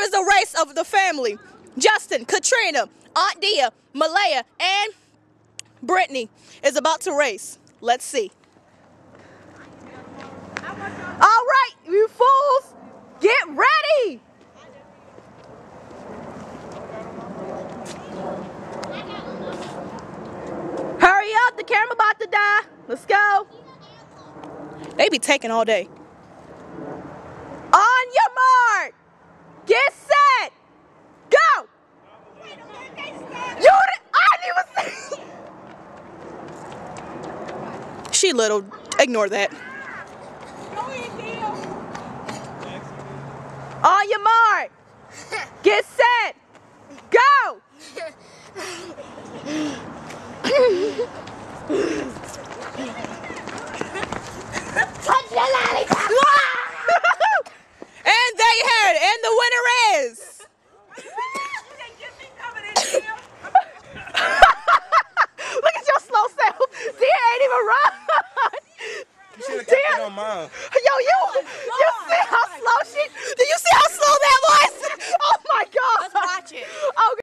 is the race of the family. Justin, Katrina, Aunt Dia, Malaya, and Brittany is about to race. Let's see. All right, you fools, get ready. Hurry up, the camera about to die. Let's go. They be taking all day. On your mark, get set, go. I didn't even see. She little, ignore that. On your mark, get set, go. And there you have it, and the winner is. Look at your slow self. Dia ain't even run. You should have kept it on mine. Yo, you.